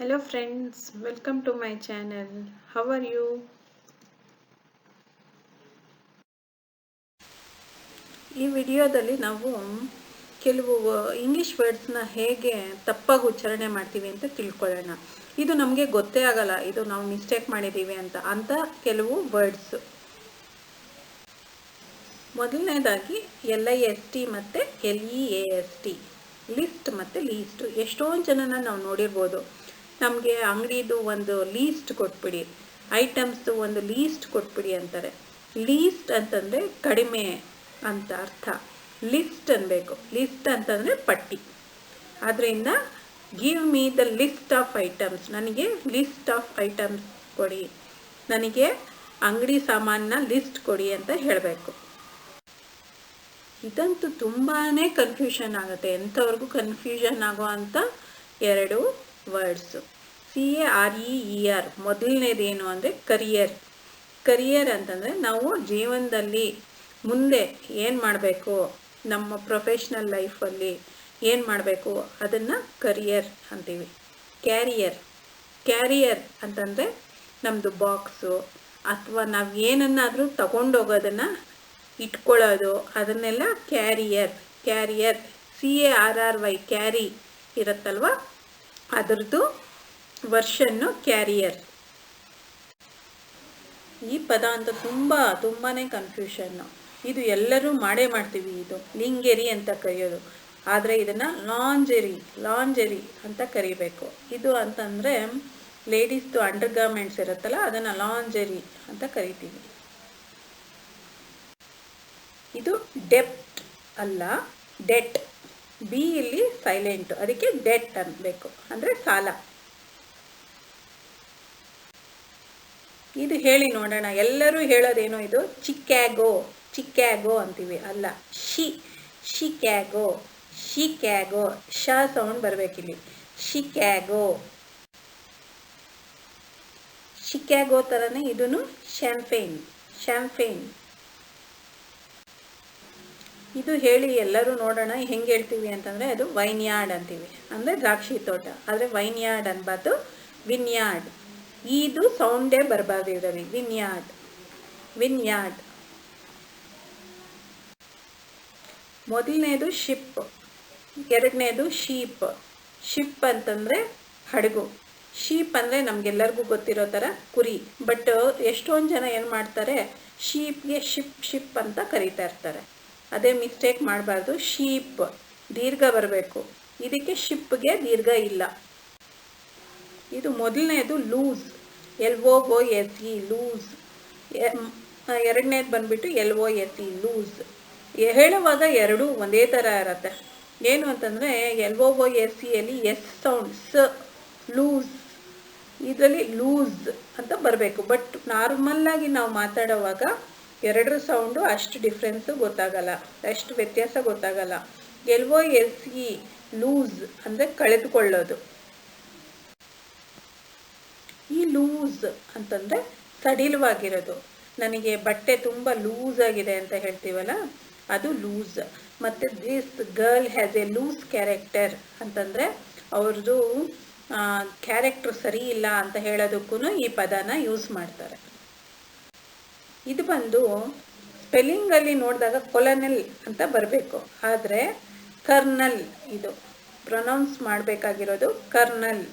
Hello friends, welcome to my channel. How are you? ಈ ವಿಡಿಯೋದಲ್ಲಿ ನಾವು ಕೆಲವು ಇಂಗ್ಲಿಷ್ ವರ್ಡ್ಸ್ನ ಹೇಗೆ ತಪ್ಪಾಗಿ ಉಚ್ಚಾರಣೆ ಮಾಡ್ತೀವಿ ಅಂತ ತಿಳ್ಕೊಳ್ಳೋಣ. ಇದು ನಮಗೆ ಗೊತ್ತೇ ಆಗಲ್ಲ, ಇದು ನಾವು ಮಿಸ್ಟೇಕ್ ಮಾಡಿದ್ದೀವಿ ಅಂತ ಕೆಲವು ವರ್ಡ್ಸ್. ಮೊದಲನೇದಾಗಿ LIST ಮತ್ತು LEAST, ಲಿಸ್ಟ್ ಮತ್ತು ಲೀಸ್ಟ್. ಎಷ್ಟೊಂದು ಜನನ ನಾವು ನೋಡಿರ್ಬೋದು. ನಮಗೆ ಅಂಗಡಿದು ಒಂದು ಲೀಸ್ಟ್ ಕೊಟ್ಬಿಡಿ, ಐಟಮ್ಸ್ದು ಒಂದು ಲೀಸ್ಟ್ ಕೊಟ್ಬಿಡಿ ಅಂತಾರೆ. ಲೀಸ್ಟ್ ಅಂತಂದರೆ ಕಡಿಮೆ ಅಂತ ಅರ್ಥ. ಲಿಸ್ಟ್ ಅನ್ನಬೇಕು. ಲಿಸ್ಟ್ ಅಂತಂದರೆ ಪಟ್ಟಿ. ಆದ್ದರಿಂದ give me the list of items, ನನಗೆ ಲಿಸ್ಟ್ ಆಫ್ ಐಟಮ್ಸ್ ಕೊಡಿ, ನನಗೆ ಅಂಗಡಿ ಸಾಮಾನ ಲಿಸ್ಟ್ ಕೊಡಿ ಅಂತ ಹೇಳಬೇಕು. ಇದಂತೂ ತುಂಬಾ ಕನ್ಫ್ಯೂಷನ್ ಆಗುತ್ತೆ. ಎಂಥವ್ರಿಗೂ ಕನ್ಫ್ಯೂಷನ್ ಆಗೋ ಅಂಥ ಎರಡು ವರ್ಡ್ಸು. CARER. ಮೊದಲನೇದೇನು ಅಂದರೆ ಕರಿಯರ್. ಕರಿಯರ್ ಅಂತಂದರೆ ನಾವು ಜೀವನದಲ್ಲಿ ಮುಂದೆ ಏನು ಮಾಡಬೇಕು, ನಮ್ಮ ಪ್ರೊಫೆಷ್ನಲ್ ಲೈಫಲ್ಲಿ ಏನು ಮಾಡಬೇಕು ಅದನ್ನು ಕರಿಯರ್ ಅಂತೀವಿ. ಕ್ಯಾರಿಯರ್ ಅಂತಂದರೆ ನಮ್ಮದು ಬಾಕ್ಸು ಅಥವಾ ನಾವು ಏನನ್ನಾದರೂ ತಗೊಂಡೋಗೋದನ್ನು ಇಟ್ಕೊಳ್ಳೋದು, ಅದನ್ನೆಲ್ಲ ಕ್ಯಾರಿಯರ್. CARRY, ಕ್ಯಾರಿ ಇರುತ್ತಲ್ವ, ಅದರದ್ದು ವರ್ಷನ್ನು ಕ್ಯಾರಿಯರ್. ಈ ಪದ ಅಂತ ತುಂಬಾ ಕನ್ಫ್ಯೂಷನ್ನು. ಇದು ಎಲ್ಲರೂ ಮಾಡ್ತೀವಿ. ಇದು ಲಿಂಗೆರಿ ಅಂತ ಕರೆಯೋದು, ಆದರೆ ಇದನ್ನು ಲಾಂಜೆರಿ ಅಂತ ಕರಿಬೇಕು. ಇದು ಅಂತಂದರೆ ಲೇಡೀಸ್ದು ಅಂಡರ್ ಗಾರ್ಮೆಂಟ್ಸ್ ಇರುತ್ತಲ್ಲ, ಅದನ್ನು ಲಾಂಜೆರಿ ಅಂತ ಕರಿತೀವಿ. ಇದು ಡೆಪ್ಟ್ ಅಲ್ಲ, ಡೆಟ್. ಬಿ ಇಲ್ಲಿ ಸೈಲೆಂಟು, ಅದಕ್ಕೆ ಡೆಟ್ ಅನ್ನಬೇಕು, ಅಂದರೆ ಸಾಲ. ಇದು ಹೇಳಿ ನೋಡೋಣ. ಎಲ್ಲರೂ ಹೇಳೋದೇನೋ ಇದು ಚಿಕ್ಯಾಗೋ ಅಂತೀವಿ. ಅಲ್ಲ, ಶಿಕ್ಯಾಗೋ. ಶ ಸೌಂಡ್ ಬರಬೇಕಿಲ್ಲಿ. ಶಿಕ್ಯಾಗೋ ಥರನೇ ಇದನ್ನು ಶ್ಯಾಂಪೇನ್. ಇದು ಹೇಳಿ ಎಲ್ಲರೂ ನೋಡೋಣ ಹೆಂಗೆ ಹೇಳ್ತೀವಿ ಅಂತಂದರೆ, ಅದು ವೈನ್ಯಾರ್ಡ್ ಅಂತೀವಿ, ಅಂದರೆ ದ್ರಾಕ್ಷಿ ತೋಟ. ಆದರೆ ವೈನ್ಯಾರ್ಡ್ ಅನ್ಬಾರ್ದು, ವಿನ್ಯಾರ್ಡ್. ಇದು ಸೌಂಡೇ ಬರಬಾರ್ದು ಇದರಲ್ಲಿ. ವಿನ್ಯಾರ್ಡ್. ಮೊದಲನೇದು ಶಿಪ್, ಎರಡನೇದು ಶಿಪ್ ಅಂತಂದರೆ ಹಡಗು. ಶೀಪ್ ಅಂದರೆ ನಮಗೆಲ್ಲರಿಗೂ ಗೊತ್ತಿರೋ ಥರ ಕುರಿ. ಬಟ್ ಎಷ್ಟೊಂದು ಜನ ಏನು ಮಾಡ್ತಾರೆ, ಶೀಪ್ಗೆ ಶಿಪ್ ಅಂತ ಕರೀತಾ ಇರ್ತಾರೆ. ಅದೇ ಮಿಸ್ಟೇಕ್ ಮಾಡಬಾರ್ದು. ಶೀಪ್ ದೀರ್ಘ ಬರಬೇಕು, ಇದಕ್ಕೆ ಶಿಪ್ಗೆ ದೀರ್ಘ ಇಲ್ಲ. ಇದು ಮೊದಲನೇದು ಲೂಸ್, LOOSE, ಲೂಸ್. ಎರಡನೇದು ಬಂದುಬಿಟ್ಟು LOSE, ಲೂಸ್. ಹೇಳುವಾಗ ಎರಡೂ ಒಂದೇ ಥರ ಇರುತ್ತೆ. ಏನು ಅಂತಂದರೆ LOOSEಯಲ್ಲಿ ಎಸ್ ಸೌಂಡ್, ಲೂಸ್. ಇದರಲ್ಲಿ ಲೂಸ್ ಅಂತ ಬರಬೇಕು. ಬಟ್ ನಾರ್ಮಲ್ಲಾಗಿ ನಾವು ಮಾತಾಡೋವಾಗ ಎರಡರ ಸೌಂಡು ಅಷ್ಟು ಡಿಫ್ರೆನ್ಸು ಗೊತ್ತಾಗಲ್ಲ, ಅಷ್ಟು ವ್ಯತ್ಯಾಸ ಗೊತ್ತಾಗಲ್ಲ. LOSE, ಲೂಸ್ ಅಂದರೆ ಕಳೆದುಕೊಳ್ಳೋದು. ಈ ಲೂಸ್ ಅಂತಂದರೆ ಸಡಿಲವಾಗಿರೋದು. ನನಗೆ ಬಟ್ಟೆ ತುಂಬ ಲೂಸ್ ಆಗಿದೆ ಅಂತ ಹೇಳ್ತೀವಲ್ಲ, ಅದು ಲೂಸ್. ಮತ್ತು this girl has a loose character ಅಂತಂದರೆ ಅವ್ರದ್ದು ಕ್ಯಾರೆಕ್ಟ್ರು ಸರಿ ಇಲ್ಲ ಅಂತ ಹೇಳೋದಕ್ಕೂ ಈ ಪದನ ಯೂಸ್ ಮಾಡ್ತಾರೆ. ಇದು ಬಂದು ಸ್ಪೆಲ್ಲಿಂಗಲ್ಲಿ ನೋಡಿದಾಗ ಕೊಲನೆಲ್ ಅಂತ ಬರಬೇಕು, ಆದರೆ ಕರ್ನಲ್. ಇದು ಪ್ರೊನೌನ್ಸ್ ಮಾಡಬೇಕಾಗಿರೋದು ಕರ್ನಲ್.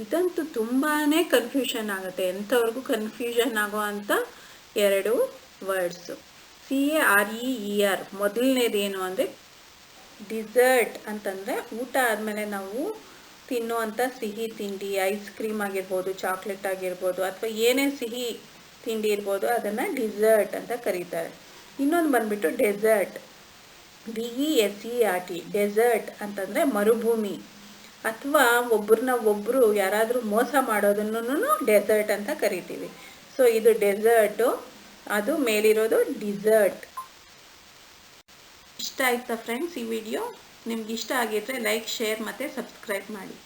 ಇದಂತೂ ತುಂಬಾ ಕನ್ಫ್ಯೂಷನ್ ಆಗುತ್ತೆ. ಎಂಥವ್ರಿಗೂ ಕನ್ಫ್ಯೂಷನ್ ಆಗೋ ಅಂಥ ಎರಡು ವರ್ಡ್ಸು. CARER. ಮೊದಲನೇದೇನು ಅಂದರೆ ಡಿಸರ್ಟ್ ಅಂತಂದರೆ ಊಟ ಆದಮೇಲೆ ನಾವು ತಿನ್ನುವಂಥ ಸಿಹಿ ತಿಂಡಿ, ಐಸ್ ಕ್ರೀಮ್ ಆಗಿರ್ಬೋದು, ಚಾಕ್ಲೇಟ್ ಆಗಿರ್ಬೋದು, ಅಥವಾ ಏನೇ ಸಿಹಿ ತಿಂಡಿ ಇರ್ಬೋದು, ಅದನ್ನು ಡಿಸರ್ಟ್ ಅಂತ ಕರೀತಾರೆ. ಇನ್ನೊಂದು ಬಂದುಬಿಟ್ಟು ಡೆಸರ್ಟ್, DESERT. ಡೆಸರ್ಟ್ ಅಂತಂದರೆ ಮರುಭೂಮಿ, ಅಥವಾ ಒಬ್ಬರು ಯಾರಾದರೂ ಮೋಸ ಮಾಡೋದನ್ನು ಡೆಸರ್ಟ್ ಅಂತ ಕರಿತೀವಿ. ಸೊ ಇದು ಡೆಸರ್ಟು, ಅದು ಮೇಲಿರೋದು ಡಿಸರ್ಟ್. ಇಷ್ಟ ಆಯ್ತಾ ಫ್ರೆಂಡ್ಸ್ ಈ ವಿಡಿಯೋ? ನಿಮ್ಗೆ ಇಷ್ಟ ಆಗಿದ್ದರೆ ಲೈಕ್, ಶೇರ್ ಮತ್ತು ಸಬ್ಸ್ಕ್ರೈಬ್ ಮಾಡಿ.